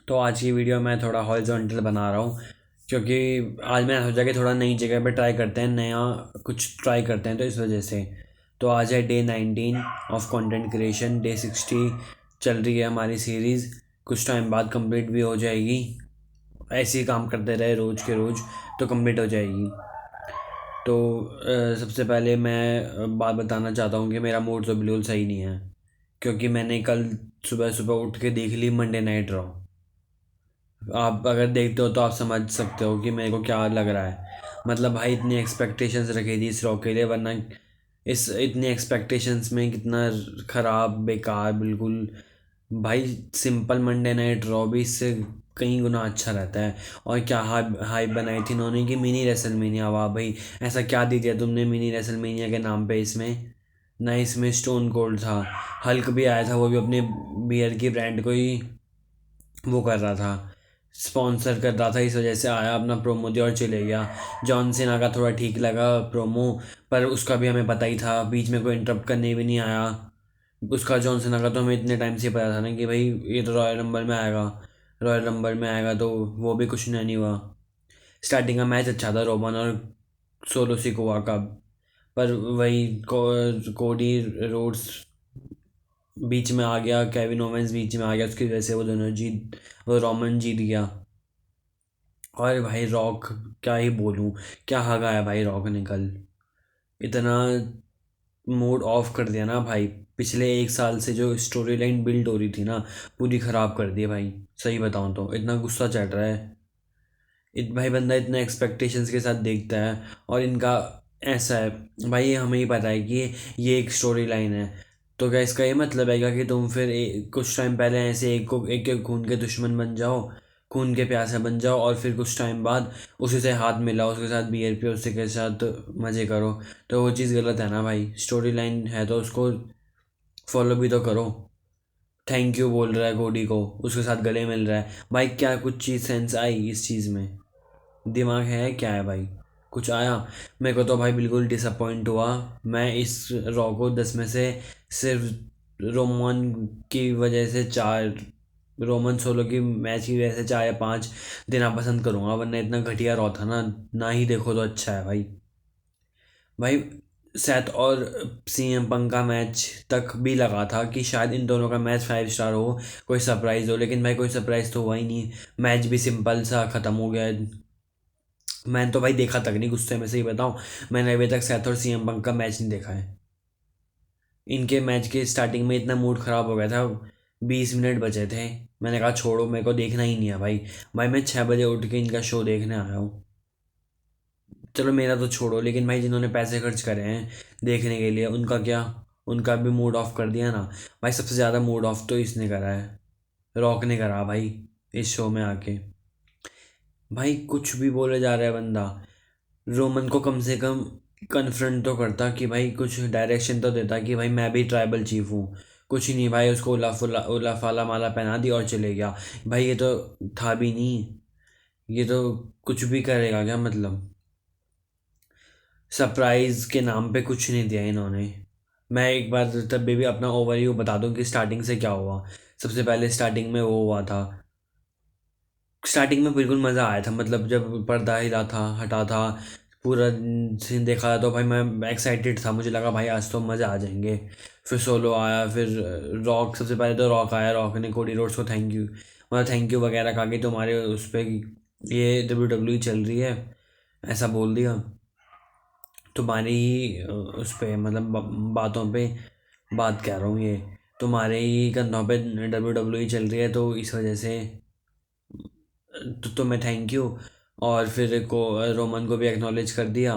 तो आज की वीडियो मैं थोड़ा हॉरिजॉन्टल बना रहा हूँ, क्योंकि आज मैंने सोचा कि थोड़ा नई जगह पे ट्राई करते हैं, नया कुछ ट्राई करते हैं, तो इस वजह से। तो आज है day 19 of content creation, day 60 चल रही है हमारी सीरीज़। कुछ टाइम बाद कंप्लीट भी हो जाएगी। ऐसे ही काम करते रहे रोज़ के रोज़ तो कंप्लीट हो जाएगी। तो सबसे पहले मैं बात बताना चाहता हूँ कि मेरा मूड तो बिल्कुल सही नहीं है, क्योंकि मैंने कल सुबह सुबह उठ के देख ली मंडे नाइट रॉ। आप अगर देखते हो तो आप समझ सकते हो कि मेरे को क्या लग रहा है। मतलब भाई इतनी एक्सपेक्टेशंस रखी थी इस रॉ के लिए, वरना इस इतनी एक्सपेक्टेशंस में कितना ख़राब बेकार बिल्कुल। भाई सिंपल मंडे नाइट रॉ भी इससे कई गुना अच्छा रहता है। और क्या हाइप बनाई थी इन्होंने कि मिनी रेसलमेनिया। वाह भाई, ऐसा क्या दे दिया तुमने मिनी रेसलमेनिया के नाम पे इसमें। ना इसमें स्टोन कोल्ड था, हल्क भी आया था, वो भी अपने बियर की ब्रांड को ही वो कर रहा था, स्पॉन्सर कर रहा था, इस वजह से आया, अपना प्रोमो दिया और चले गया। जॉन सीना का थोड़ा ठीक लगा प्रोमो, पर उसका भी हमें पता ही था, बीच में कोई इंटरप्ट करने भी नहीं आया उसका। जॉन सीना का तो हमें इतने टाइम से पता था ना कि भाई ये तो रॉयल रंबल में आएगा, रॉयल रंबल में आएगा, तो वो भी कुछ नहीं हुआ। स्टार्टिंग का मैच अच्छा था रोमन और सोलो सिकोवा का, पर वही कोडी रोड्स बीच में आ गया, केविन ओवेंस बीच में आ गया, उसकी वजह से वो रोमन जीत गया। और भाई रॉक, क्या ही बोलूँ, क्या हगा है भाई रॉक ने कल। इतना मूड ऑफ कर दिया ना भाई। पिछले एक साल से जो स्टोरी लाइन बिल्ड हो रही थी ना, पूरी ख़राब कर दी है भाई। सही बताऊँ तो इतना गुस्सा चढ़ रहा है। भाई बंदा इतना एक्सपेक्टेशंस के साथ देखता है, और इनका ऐसा है भाई, हमें ही पता है कि ये एक स्टोरी लाइन है। तो क्या इसका ये मतलब है क्या कि तुम फिर कुछ टाइम पहले ऐसे एक के खून के दुश्मन बन जाओ, खून के प्यासे बन जाओ, और फिर कुछ टाइम बाद उसी से हाथ मिलाओ, उसके साथ बियर पियो, उसी के साथ मज़े करो। तो वो चीज़ गलत है ना भाई। स्टोरी लाइन है तो उसको फॉलो भी तो करो। थैंक यू बोल रहा है कोडी को, उसके साथ गले मिल रहा है भाई। क्या कुछ चीज़ सेंस आई इस चीज़ में? दिमाग है क्या है भाई? कुछ आया? मेरे को तो भाई बिल्कुल डिसअपॉइंट हुआ। मैं इस रॉ को 10 में से सिर्फ रोमन की वजह से 4, रोमन सोलो की मैच की वजह से 4 या 5 देना पसंद करूँगा, वरना इतना घटिया रॉ था ना, ना ही देखो तो अच्छा है भाई। भाई सैथ और सीएम पंक का मैच तक भी लगा था कि शायद इन दोनों का मैच 5 स्टार हो, कोई सरप्राइज़ हो, लेकिन भाई कोई सरप्राइज़ तो हुआ ही नहीं। मैच भी सिंपल सा ख़त्म हो गया। मैंने तो भाई देखा तक नहीं, गुस्से में से ही बताऊं, मैंने अभी तक सैथ और सीएम पंक का मैच नहीं देखा है। इनके मैच के स्टार्टिंग में इतना मूड ख़राब हो गया था, 20 मिनट बचे थे, मैंने कहा छोड़ो, मेरे को देखना ही नहीं है भाई। भाई मैं 6 बजे उठ के इनका शो देखने आया हूँ। चलो मेरा तो छोड़ो, लेकिन भाई जिन्होंने पैसे खर्च करे हैं देखने के लिए, उनका क्या? उनका भी मूड ऑफ कर दिया ना। भाई सबसे ज़्यादा मूड ऑफ तो इसने करा है, रॉक ने करा भाई, इस शो में आके। भाई कुछ भी बोले जा रहा है बंदा। रोमन को कम से कम कन्फ्रंट तो करता कि भाई कुछ डायरेक्शन तो देता कि भाई मैं भी ट्राइबल चीफ हूँ। कुछ ही नहीं भाई, उसको उला फाला माला पहना दी और चले गया। भाई ये तो था भी नहीं, ये तो कुछ भी करेगा क्या मतलब? सरप्राइज़ के नाम पे कुछ नहीं दिया इन्होंने। मैं एक बार तब भी अपना ओवरव्यू बता दूं कि स्टार्टिंग से क्या हुआ। सबसे पहले स्टार्टिंग में वो हुआ था, स्टार्टिंग में बिल्कुल मज़ा आया था, मतलब जब पर्दा हिला था, हटा था, पूरा सीन देखा था, तो भाई मैं एक्साइटेड था, मुझे लगा भाई आज तो मज़ा आ जाएंगे। फिर सोलो आया, फिर रॉक, सबसे पहले तो रॉक आया, रॉक ने कोडी रोड्स को थैंक यू, मतलब थैंक यू वगैरह कहा कि तुम्हारे उस पर ये WWE चल रही है, ऐसा बोल दिया। तुम्हारी ही उस पे मतलब बातों पे बात कह रहा हूँ, ये तुम्हारे ही कंधों पे WWE चल रही है, तो इस वजह से तो तुम्हें थैंक यू। और फिर को रोमन को भी एक्नॉलेज कर दिया।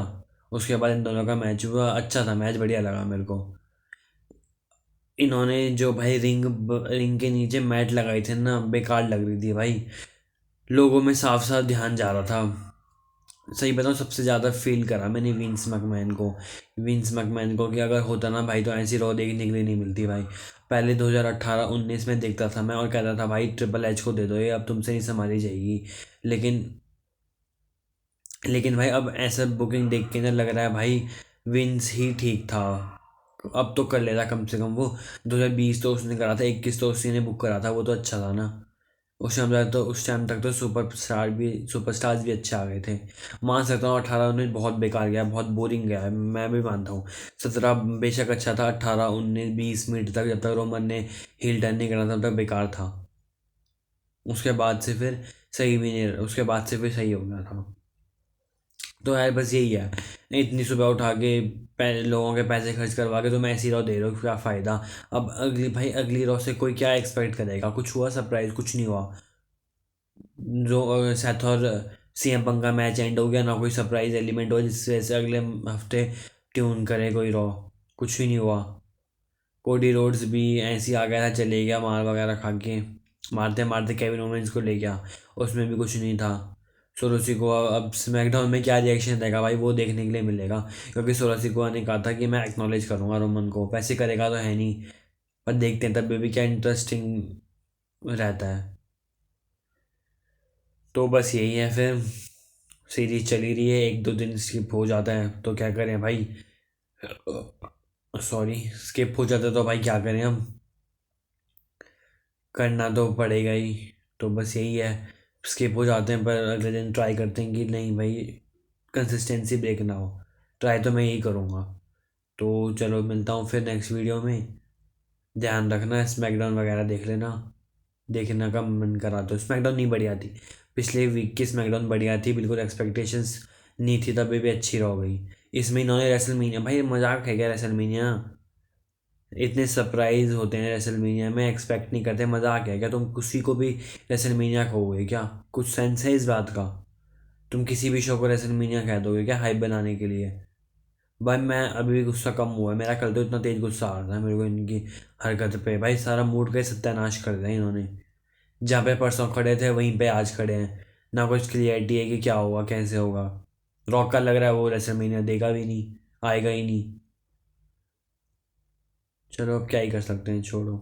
उसके बाद इन दोनों का मैच हुआ, अच्छा था मैच, बढ़िया लगा मेरे को। इन्होंने जो भाई रिंग के नीचे मैट लगाई थी ना, बेकार लग रही थी भाई। लोगों में साफ साफ ध्यान जा रहा था। सही बताऊँ, सबसे ज़्यादा फील करा मैंने विंस मैकमैन को कि अगर होता ना भाई तो ऐसी रॉ देखने के लिए नहीं मिलती भाई। पहले 2018-19 में देखता था मैं और कहता था भाई ट्रिपल एच को दे दो, ये अब तुमसे नहीं संभाली जाएगी। लेकिन लेकिन भाई अब ऐसा बुकिंग देख के ना लग रहा है भाई विंस ही ठीक था। अब तो कर लेता कम से कम वो। 2020 तो उसने करा था, 21 तो उसी ने बुक करा था, वो तो अच्छा था ना। उस टाइम तक तो सुपरस्टार्स भी अच्छे आ गए थे। मान सकता हूँ 18-19 बहुत बेकार गया, बहुत बोरिंग गया है, मैं भी मानता हूँ। 17 बेशक अच्छा था, 18-19-20 मिनट तक जब तक रोमन ने हील टर्न नहीं करा तब तक बेकार था। उसके बाद से फिर सही भी नहीं, उसके बाद से फिर सही हो गया था। तो यार बस यही है, इतनी सुबह उठा के लोगों के पैसे खर्च करवा के तुम ऐसी रहो दे रहे हो, क्या फ़ायदा। अब अगली रॉ से कोई क्या एक्सपेक्ट करेगा, कुछ हुआ सरप्राइज, कुछ नहीं हुआ। जो सेथ और सीएम पंक का मैच एंड हो गया ना, कोई सरप्राइज एलिमेंट हो जिसकी वजह से अगले हफ्ते ट्यून करे कोई रॉ, कुछ भी नहीं हुआ। कोडी रोड्स भी ऐसे ही आ गया था, चले गया मार वगैरह खा के, मारते मारते केविन ओवेंस को ले गया, उसमें भी कुछ नहीं था। सोलो को अब स्मैकडाउन में क्या रिएक्शन देगा भाई, वो देखने के लिए मिलेगा, क्योंकि सोलो ने कहा था कि मैं एक्नॉलेज करूँगा रोमन को, वैसे करेगा तो है नहीं, पर देखते हैं तब भी क्या इंटरेस्टिंग रहता है। तो बस यही है फिर, सीरीज चली रही है, 1-2 दिन स्किप हो जाता है तो क्या करें भाई, सॉरी, स्किप हो जाता है तो भाई क्या करें हम, करना तो पड़ेगा ही। तो बस यही है, स्किप हो जाते हैं पर अगले दिन ट्राई करते हैं कि नहीं भाई कंसिस्टेंसी ब्रेक ना हो, ट्राई तो मैं यही करूँगा। तो चलो मिलता हूँ फिर नेक्स्ट वीडियो में, ध्यान रखना, स्मैकडाउन वगैरह देख लेना, देखने का मन करा तो। स्मैकडाउन नहीं बढ़िया थी, पिछले वीक की स्मैकडाउन बढ़िया थी, बिल्कुल एक्सपेक्टेशंस नहीं थी तभी भी अच्छी रह गई। इसमें इन्होंने रेसलमीनिया, भाई मजाक है क्या रेसलमीनिया, इतने सरप्राइज होते हैं रेसलमीनिया में, एक्सपेक्ट नहीं करते, मजाक है क्या, तुम किसी को भी रेसलमीनिया कहोगे क्या, कुछ सेंस है इस बात का, तुम किसी भी शो को रेसलमीनिया कह दोगे क्या हाइप बनाने के लिए। भाई मैं अभी भी गुस्सा कम हुआ है मेरा, कल तो इतना तेज गुस्सा आ रहा था मेरे को इनकी हरकत पे, भाई सारा मूड का ही सत्यानाश कर दिया इन्होंने, जहाँ पे परसों खड़े थे वहीं पे आज खड़े हैं, ना कुछ क्लियरिटी है कि क्या होगा कैसे होगा। रॉक का लग रहा है वो रेसलमेनिया देगा भी नहीं, आएगा ही नहीं। चलो अब क्या ही कर सकते हैं, छोड़ो।